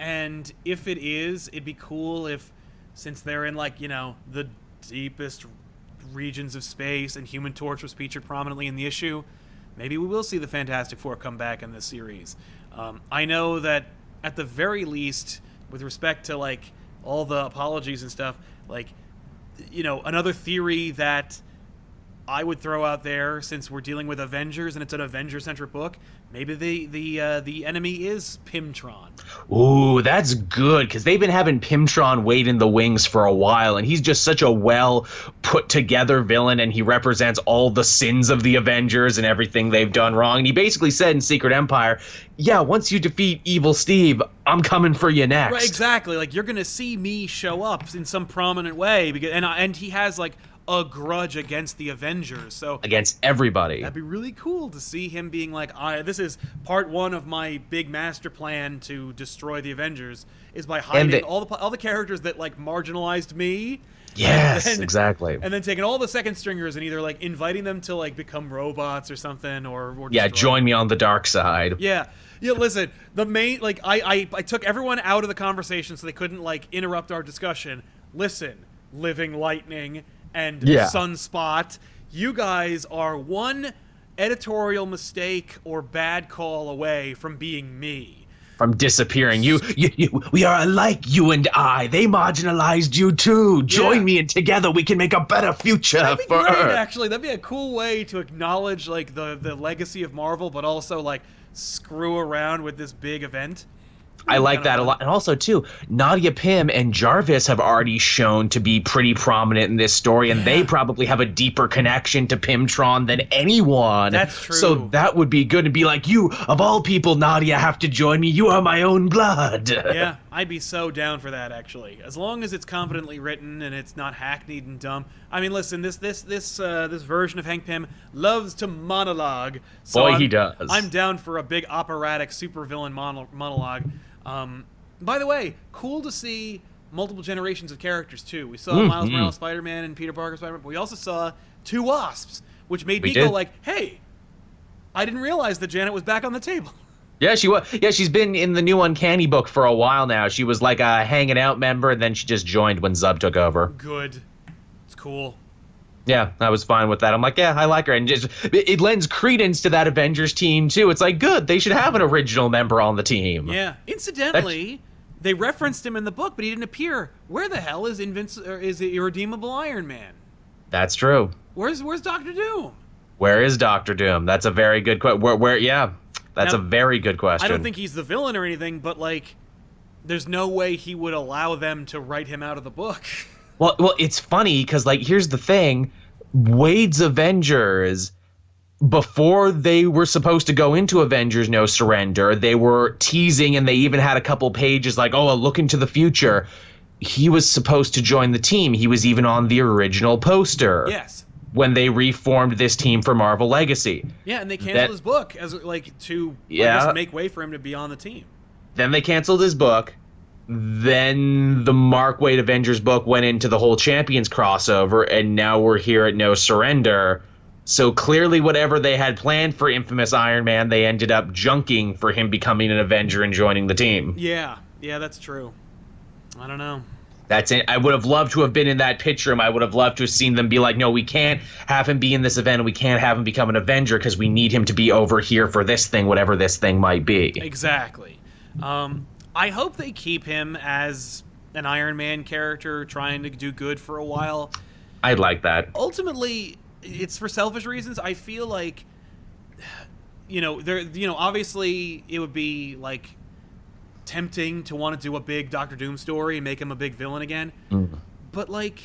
And if it is, it'd be cool if, since they're in, like, the deepest regions of space and Human Torch was featured prominently in the issue, maybe we will see the Fantastic Four come back in this series. I know that, at the very least, with respect to, like, all the apologies and stuff, like, another theory that I would throw out there, since we're dealing with Avengers and it's an Avenger-centric book, maybe the enemy is Pymtron. Ooh, that's good, because they've been having Pymtron wait in the wings for a while, and he's just such a well-put-together villain, and he represents all the sins of the Avengers and everything they've done wrong. And he basically said in Secret Empire, yeah, once you defeat Evil Steve, I'm coming for you next. Right, exactly. Like, you're going to see me show up in some prominent way, and he has, like, a grudge against the Avengers, so against everybody. That'd be really cool to see him being like, this is part one of my big master plan to destroy the Avengers, is by hiding all the characters that, like, marginalized me. Yes, exactly. And then taking all the second stringers and either, like, inviting them to, like, become robots or something, or join me on the dark side. Yeah, listen, the main, like, I took everyone out of the conversation so they couldn't, like, interrupt our discussion. Listen, Living Lightning and Sunspot, you guys are one editorial mistake or bad call away from being me. From disappearing. We are alike, you and I. They marginalized you too. Join me, and together we can make a better future That'd be for great, Earth. Actually, that'd be a cool way to acknowledge, like, the legacy of Marvel, but also, like, screw around with this big event. I like that a lot. And also, too, Nadia Pym and Jarvis have already shown to be pretty prominent in this story, and they probably have a deeper connection to Pymtron than anyone. That's true. So that would be good to be like, you, of all people, Nadia, have to join me. You are my own blood. Yeah, I'd be so down for that, actually. As long as it's competently written and it's not hackneyed and dumb. I mean, listen, this version of Hank Pym loves to monologue. So Boy, he does. I'm down for a big operatic supervillain monologue. By the way, cool to see multiple generations of characters, too. We saw Miles Morales Spider-Man and Peter Parker Spider-Man, but we also saw two Wasps, which made me go like, hey, I didn't realize that Janet was back on the table. Yeah, she was. Yeah, she's been in the new Uncanny book for a while now. She was like a hanging out member, and then she just joined when Zub took over. Good. It's cool. Yeah, I was fine with that. I'm like, yeah, I like her. And just it lends credence to that Avengers team, too. It's like, good. They should have an original member on the team. Yeah. Incidentally, they referenced him in the book, but he didn't appear. Where the hell is Irredeemable Iron Man? That's true. Where's Doctor Doom? Where is Doctor Doom? That's a very good question. That's a very good question. I don't think he's the villain or anything, but, like, there's no way he would allow them to write him out of the book. Well, it's funny because, like, here's the thing. Wade's Avengers, before they were supposed to go into Avengers No Surrender, they were teasing, and they even had a couple pages like, oh, a look into the future. He was supposed to join the team. He was even on the original poster. Yes. When they reformed this team for Marvel Legacy. Yeah, and they canceled his book as to I guess, make way for him to be on the team. Then they canceled his book. Then the Mark Waid Avengers book went into the whole Champions crossover, and now we're here at No Surrender. So clearly whatever they had planned for Infamous Iron Man, they ended up junking for him becoming an Avenger and joining the team. Yeah, that's true. I don't know. That's it. I would have loved to have been in that pitch room. I would have loved to have seen them be like, no, we can't have him be in this event. We can't have him become an Avenger because we need him to be over here for this thing, whatever this thing might be. Exactly. I hope they keep him as an Iron Man character trying to do good for a while. I'd like that. Ultimately, it's for selfish reasons. I feel like, obviously it would be like tempting to want to do a big Doctor Doom story and make him a big villain again. But, like,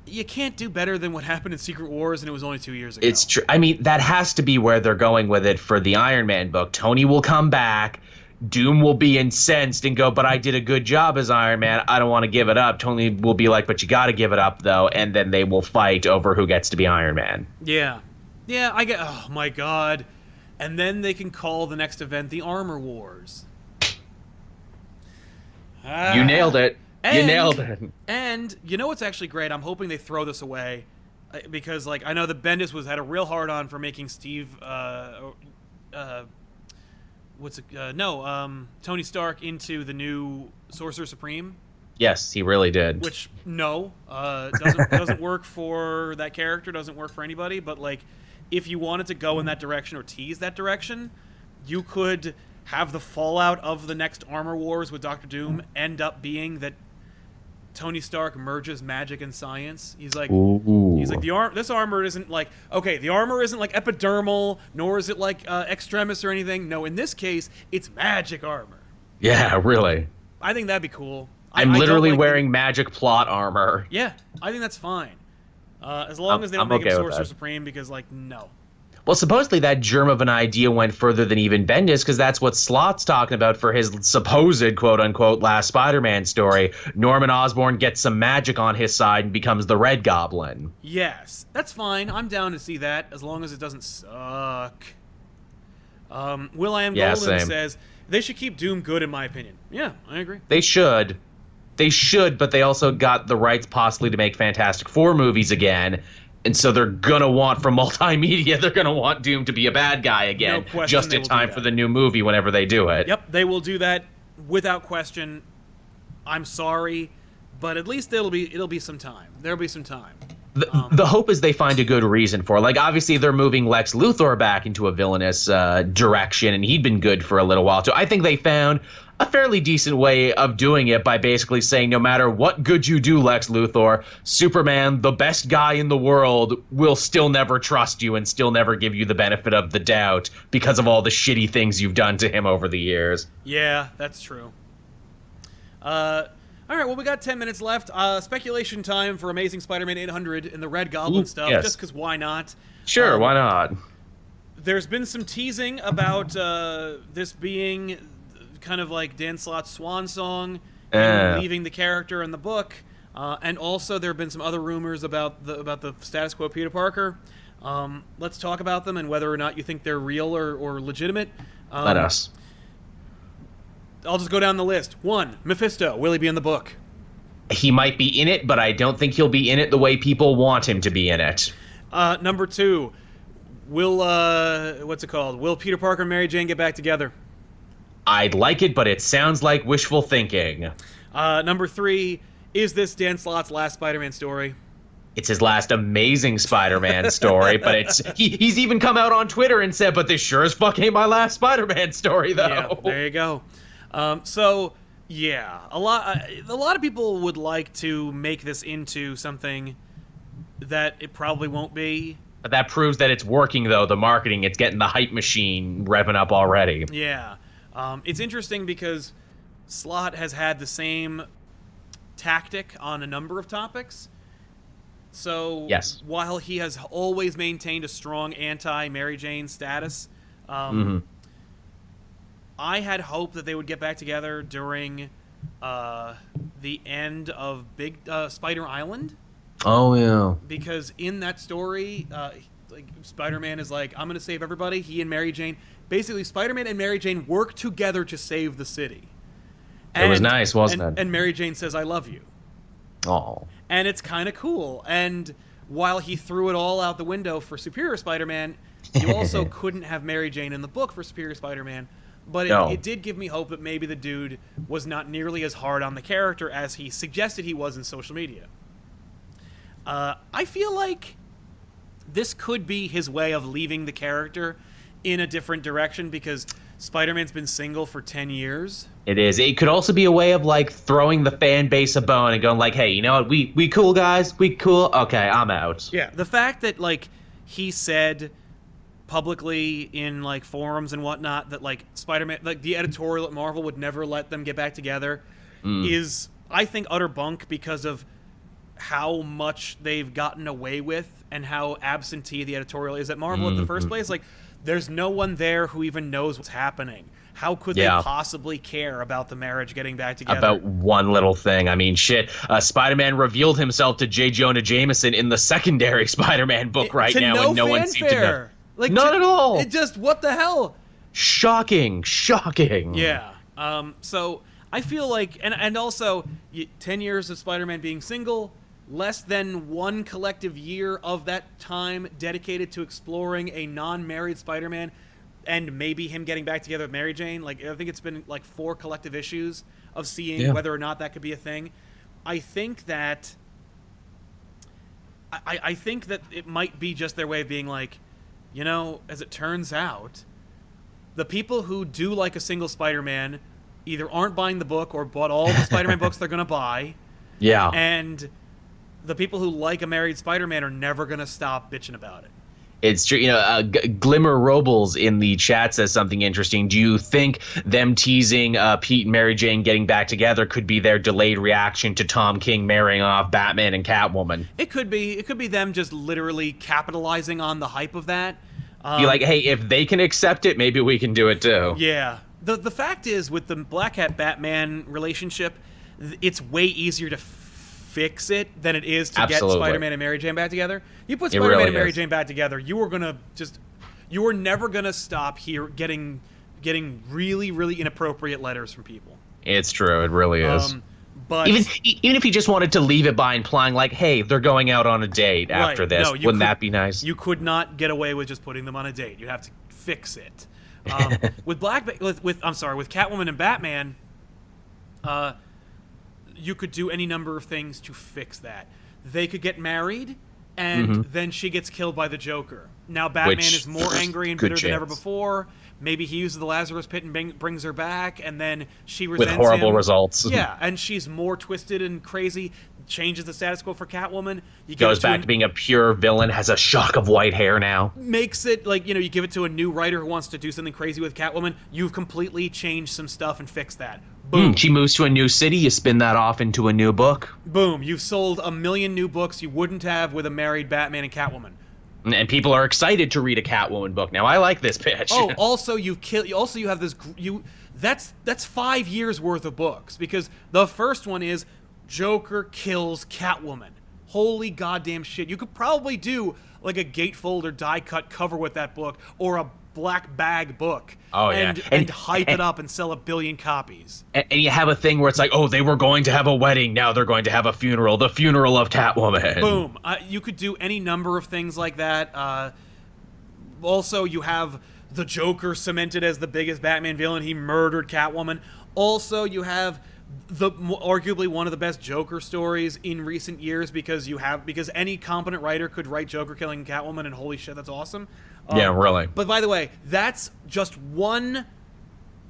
you can't do better than what happened in Secret Wars, and it was only 2 years ago. It's true. I mean, that has to be where they're going with it for the Iron Man book. Tony will come back. Doom will be incensed and go, but I did a good job as Iron Man. I don't want to give it up. Tony will be like, but you got to give it up, though. And then they will fight over who gets to be Iron Man. Yeah, I get, oh, my God. And then they can call the next event the Armor Wars. You nailed it. You nailed it. And you know what's actually great? I'm hoping they throw this away because, like, I know that Bendis had a real hard on for making Tony Stark into the new Sorcerer Supreme. Yes, he really did. Which doesn't work for that character. Doesn't work for anybody. But, like, if you wanted to go in that direction or tease that direction, you could have the fallout of the next Armor Wars with Doctor Doom end up being that Tony Stark merges magic and science. He's like, this armor isn't like, okay, the armor isn't like epidermal, nor is it like extremis or anything. No, in this case, it's magic armor. Yeah, really. I think that'd be cool. I'm literally wearing magic plot armor. Yeah, I think that's fine. As long as they don't make him Sorcerer Supreme, because, like, no. Well, supposedly that germ of an idea went further than even Bendis, because that's what Slott's talking about for his supposed quote-unquote last Spider-Man story. Norman Osborn gets some magic on his side and becomes the Red Goblin. Yes, that's fine. I'm down to see that, as long as it doesn't suck. Will.i.am Golden says, they should keep Doom good, in my opinion. Yeah, I agree. They should. But they also got the rights possibly to make Fantastic Four movies again. And so they're going to want, from multimedia, they're going to want Doom to be a bad guy again, just in time for the new movie whenever they do it. Yep, they will do that without question. I'm sorry, but at least it'll be some time. There'll be some time. The hope is they find a good reason for it. Like, obviously, they're moving Lex Luthor back into a villainous direction, and he'd been good for a little while, too. I think they found a fairly decent way of doing it by basically saying no matter what good you do, Lex Luthor, Superman, the best guy in the world, will still never trust you and still never give you the benefit of the doubt because of all the shitty things you've done to him over the years. Yeah, that's true. All right, well, we got 10 minutes left. Speculation time for Amazing Spider-Man 800 and the Red Goblin stuff, yes. just because why not? Sure, why not? There's been some teasing about this being kind of like Dan Slott's swan song, and leaving the character in the book, and also there have been some other rumors about the status quo Peter Parker. Let's talk about them and whether or not you think they're real or legitimate. Let us. I'll just go down the list. 1, Mephisto. Will he be in the book? He might be in it, but I don't think he'll be in it the way people want him to be in it. Number 2, will Will Peter Parker and Mary Jane get back together? I'd like it, but it sounds like wishful thinking. Number 3, is this Dan Slott's last Spider-Man story? It's his last Amazing Spider-Man story, but he's even come out on Twitter and said, but this sure as fuck ain't my last Spider-Man story, though. Yeah, there you go. So, yeah, a lot of people would like to make this into something that it probably won't be. But that proves that it's working, though, the marketing. It's getting the hype machine revving up already. Yeah. It's interesting because Slott has had the same tactic on a number of topics. So yes, while he has always maintained a strong anti-Mary Jane status, I had hoped that they would get back together during the end of Big Spider Island. Oh, yeah. Because in that story, like Spider-Man is like, I'm going to save everybody. He and Mary Jane... Basically, Spider-Man and Mary Jane work together to save the city. It was nice, wasn't it? And Mary Jane says, I love you. Oh. And it's kind of cool. And while he threw it all out the window for Superior Spider-Man, you also couldn't have Mary Jane in the book for Superior Spider-Man. But it did give me hope that maybe the dude was not nearly as hard on the character as he suggested he was in social media. I feel like this could be his way of leaving the character in a different direction because Spider-Man's been single for 10 years. It is. It could also be a way of, like, throwing the fan base a bone and going, like, hey, you know what? We cool, guys? We cool? Okay, I'm out. Yeah, the fact that, like, he said publicly in, like, forums and whatnot that, like, Spider-Man, like, the editorial at Marvel would never let them get back together is, I think, utter bunk because of how much they've gotten away with and how absentee the editorial is at Marvel in the first place. Like, there's no one there who even knows what's happening. How could they possibly care about the marriage getting back together? About one little thing. I mean, shit. Spider-Man revealed himself to J. Jonah Jameson in the secondary Spider-Man book right now, and no one seemed to know. Like, not at all. It just, what the hell? Shocking. Yeah. So I feel like, and also 10 years of Spider-Man being single, less than one collective year of that time dedicated to exploring a non-married Spider-Man and maybe him getting back together with Mary Jane. Like, I think it's been like 4 collective issues of seeing whether or not that could be a thing. I think that I think that it might be just their way of being like, you know, as it turns out, the people who do like a single Spider-Man either aren't buying the book or bought all the Spider-Man books they're going to buy. Yeah. And the people who like a married Spider-Man are never going to stop bitching about it. It's true. You know, Glimmer Robles in the chat says something interesting. Do you think them teasing Pete and Mary Jane getting back together could be their delayed reaction to Tom King marrying off Batman and Catwoman? It could be. It could be them just literally capitalizing on the hype of that. Be like, hey, if they can accept it, maybe we can do it too. Yeah. The fact is, with the Black Hat Batman relationship, it's way easier to fix it than it is to get Spider-Man and Mary Jane back together. You put Spider-Man and Mary Jane back together, you are never gonna stop getting really, really inappropriate letters from people. It's true, it really is. But even if you just wanted to leave it by implying like, hey, they're going out on a date after this, wouldn't that be nice? You could not get away with just putting them on a date. You'd have to fix it. With Catwoman and Batman, you could do any number of things to fix that. They could get married, and then she gets killed by the Joker. Now Batman is more angry and bitter than ever before. Maybe he uses the Lazarus Pit and brings her back, and then she resents him. With horrible results. Yeah, and she's more twisted and crazy, changes the status quo for Catwoman. Goes back to being a pure villain, has a shock of white hair now. Makes it, like, you give it to a new writer who wants to do something crazy with Catwoman. You've completely changed some stuff and fixed that. Boom. She moves to a new city, you spin that off into a new book. Boom. You've sold 1 million new books you wouldn't have with a married Batman and Catwoman. And people are excited to read a Catwoman book now. I like this pitch. Oh, also you have this. That's 5 years worth of books, because the first one is Joker kills Catwoman. Holy goddamn shit! You could probably do like a gatefold or die cut cover with that book, or a black bag book. Oh, yeah. And hype it up and sell 1 billion copies. And you have a thing where it's like, oh, they were going to have a wedding, now they're going to have a funeral. The funeral of Catwoman. Boom. You could do any number of things like that. Also, you have the Joker cemented as the biggest Batman villain. He murdered Catwoman. Also, you have arguably one of the best Joker stories in recent years, because any competent writer could write Joker killing Catwoman, and holy shit, that's awesome. Yeah, really. But by the way, that's just one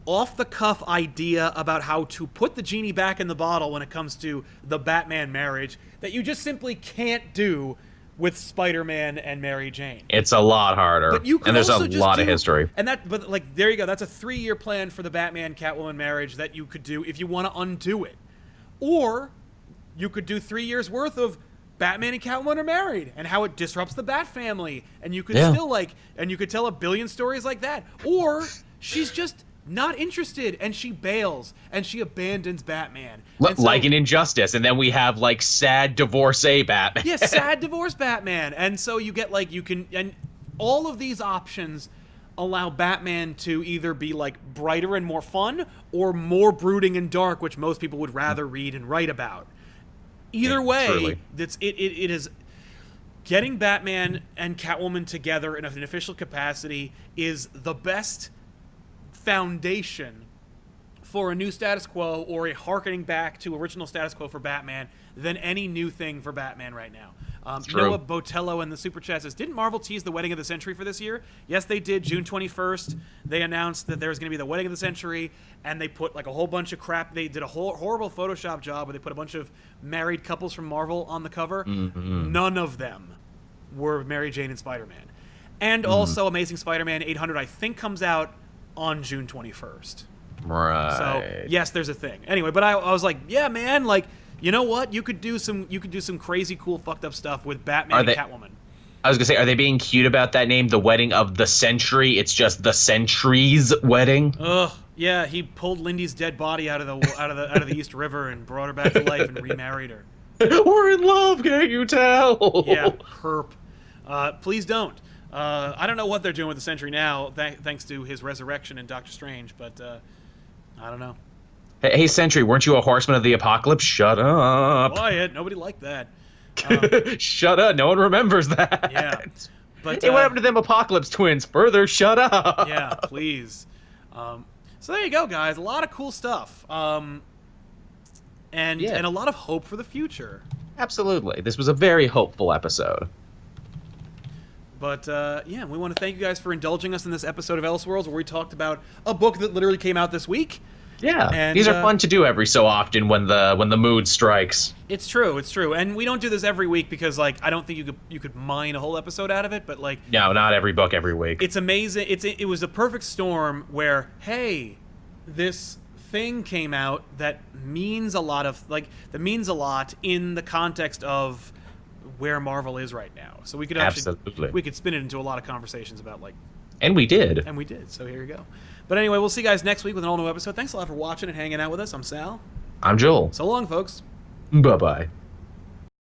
off-the-cuff idea about how to put the genie back in the bottle when it comes to the Batman marriage that you just simply can't do with Spider-Man and Mary Jane. It's a lot harder, but you can and there's also a lot of history. But like, there you go. That's a 3-year plan for the Batman-Catwoman marriage that you could do if you want to undo it. Or you could do 3 years worth of Batman and Catwoman are married, and how it disrupts the Bat family, and you could and you could tell 1 billion stories like that. Or she's just not interested, and she bails, and she abandons Batman. Like an Injustice, and then we have, like, sad divorcee Batman. Yeah, sad divorce Batman. And so you get, like, and all of these options allow Batman to either be, like, brighter and more fun, or more brooding and dark, which most people would rather read and write about. Either way, it is getting Batman and Catwoman together in an official capacity is the best foundation for a new status quo, or a harkening back to original status quo for Batman, than any new thing for Batman right now. Noah Botello in the Super Chat says, didn't Marvel tease the wedding of the century for this year? Yes, they did. June 21st, they announced that there was going to be the wedding of the century, and they put like a whole bunch of crap. They did a horrible Photoshop job where they put a bunch of married couples from Marvel on the cover. None of them were Mary Jane and Spider-Man. And also Amazing Spider-Man 800, I think, comes out on June 21st. Right. So, yes, there's a thing. Anyway, but I was like, yeah, man, like, you know what? You could do some crazy, cool, fucked up stuff with Batman and Catwoman. I was gonna say, are they being cute about that name, the wedding of the century? It's just the century's wedding. Ugh, yeah. He pulled Lindy's dead body out of the East River and brought her back to life and remarried her. We're in love, can't you tell? Yeah, herp. Please don't. I don't know what they're doing with the Century now, thanks to his resurrection in Doctor Strange, but I don't know. Hey, Sentry, weren't you a horseman of the apocalypse? Shut up. Quiet. Nobody liked that. Shut up. No one remembers that. Yeah. But hey, what happened to them apocalypse twins? Further, shut up. Yeah, please. So there you go, guys. A lot of cool stuff. And a lot of hope for the future. Absolutely. This was a very hopeful episode. But, yeah, we want to thank you guys for indulging us in this episode of Elseworlds, where we talked about a book that literally came out this week. Yeah, and these are fun to do every so often when the mood strikes. It's true, and we don't do this every week because, like, I don't think you could mine a whole episode out of it, but, like... No, not every book every week. It's amazing. It was a perfect storm where, hey, this thing came out that means a lot in the context of where Marvel is right now. So we could we could spin it into a lot of conversations about, like... And we did. So here you go. But anyway, we'll see you guys next week with an all-new episode. Thanks a lot for watching and hanging out with us. I'm Sal. I'm Joel. So long, folks. Bye-bye.